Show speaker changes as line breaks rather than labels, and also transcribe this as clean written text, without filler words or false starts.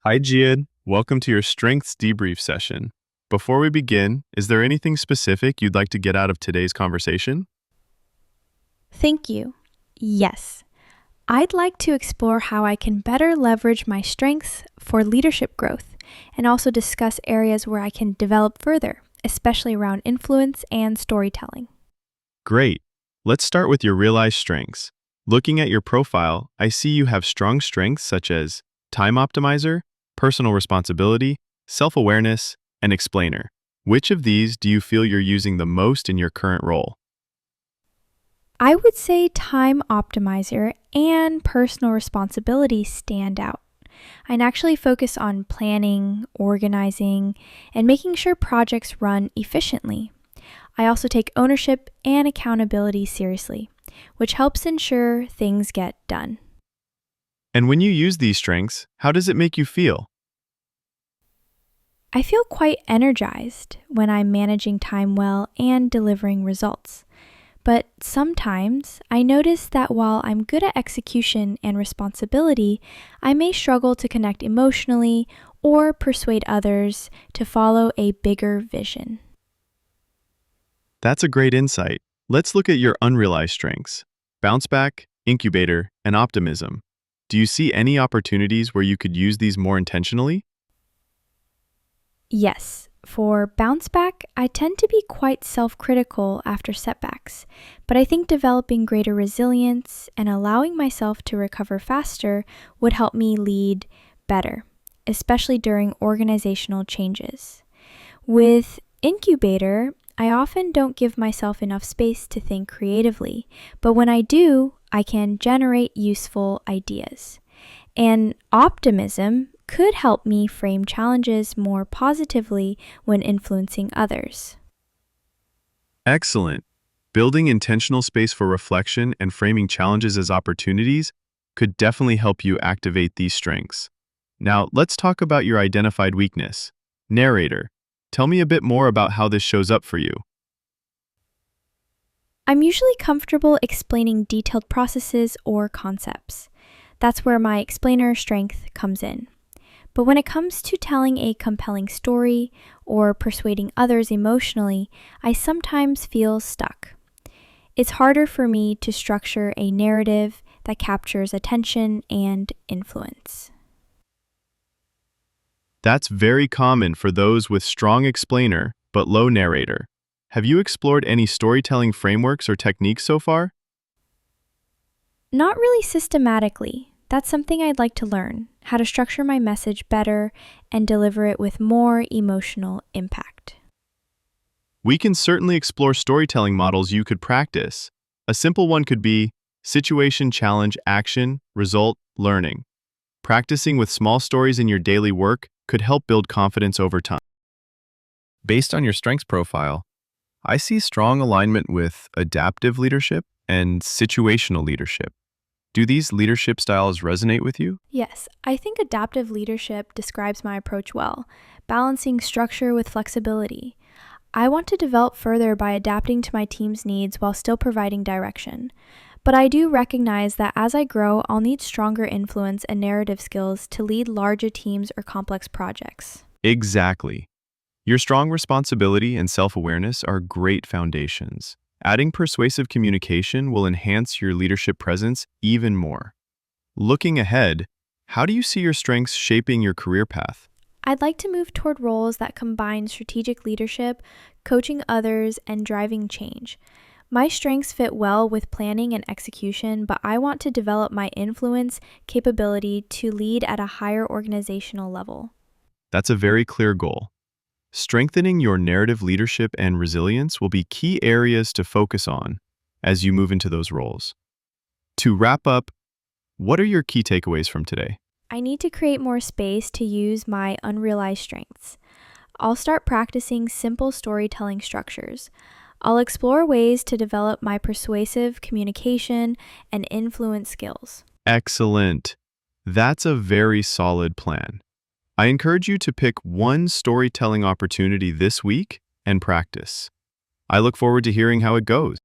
Hi, Jian. Welcome to your Strengths Debrief session. Before we begin, is there anything specific you'd like to get out of today's conversation?
Thank you. Yes, I'd like to explore how I can better leverage my strengths for leadership growth and also discuss areas where I can develop further, especially around influence and storytelling.
Great. Let's start with your realized strengths. Looking at your profile, I see you have strong strengths such as time optimizer, personal responsibility, self-awareness, and explainer. Which of these do you feel you're using the most in your current role?
I would say time optimizer and personal responsibility stand out. I actually focus on planning, organizing, and making sure projects run efficiently. I also take ownership and accountability seriously, which helps ensure things get done.
And when you use these strengths, how does it make you feel?
I feel quite energized when I'm managing time well and delivering results. But sometimes I notice that while I'm good at execution and responsibility, I may struggle to connect emotionally or persuade others to follow a bigger vision.
That's a great insight. Let's look at your unrealized strengths: bounce back, incubator, and optimism. Do you see any opportunities where you could use these more intentionally?
Yes, for bounce back, I tend to be quite self critical after setbacks, but I think developing greater resilience and allowing myself to recover faster would help me lead better, especially during organizational changes. With incubator, I often don't give myself enough space to think creatively, but when I do, I can generate useful ideas. And optimism could help me frame challenges more positively when influencing others.
Excellent. Building intentional space for reflection and framing challenges as opportunities could definitely help you activate these strengths. Now, let's talk about your identified weakness. Narrator, tell me a bit more about how this shows up for you.
I'm usually comfortable explaining detailed processes or concepts. That's where my explainer strength comes in. But when it comes to telling a compelling story or persuading others emotionally, I sometimes feel stuck. It's harder for me to structure a narrative that captures attention and influence.
That's very common for those with strong explainer but low narrator. Have you explored any storytelling frameworks or techniques so far?
Not really systematically. That's something I'd like to learn, how to structure my message better and deliver it with more emotional impact.
We can certainly explore storytelling models you could practice. A simple one could be situation, challenge, action, result, learning. Practicing with small stories in your daily work could help build confidence over time. Based on your strengths profile, I see strong alignment with adaptive leadership and situational leadership. Do these leadership styles resonate with you?
Yes, I think adaptive leadership describes my approach well, balancing structure with flexibility. I want to develop further by adapting to my team's needs while still providing direction. But I do recognize that as I grow, I'll need stronger influence and narrative skills to lead larger teams or complex projects.
Exactly. Your strong responsibility and self-awareness are great foundations. Adding persuasive communication will enhance your leadership presence even more. Looking ahead, how do you see your strengths shaping your career path?
I'd like to move toward roles that combine strategic leadership, coaching others, and driving change. My strengths fit well with planning and execution, but I want to develop my influence capability to lead at a higher organizational level.
That's a very clear goal. Strengthening your narrative leadership and resilience will be key areas to focus on as you move into those roles. To wrap up, what are your key takeaways from today?
I need to create more space to use my unrealized strengths. I'll start practicing simple storytelling structures. I'll explore ways to develop my persuasive communication and influence skills.
Excellent. That's a very solid plan. I encourage you to pick one storytelling opportunity this week and practice. I look forward to hearing how it goes.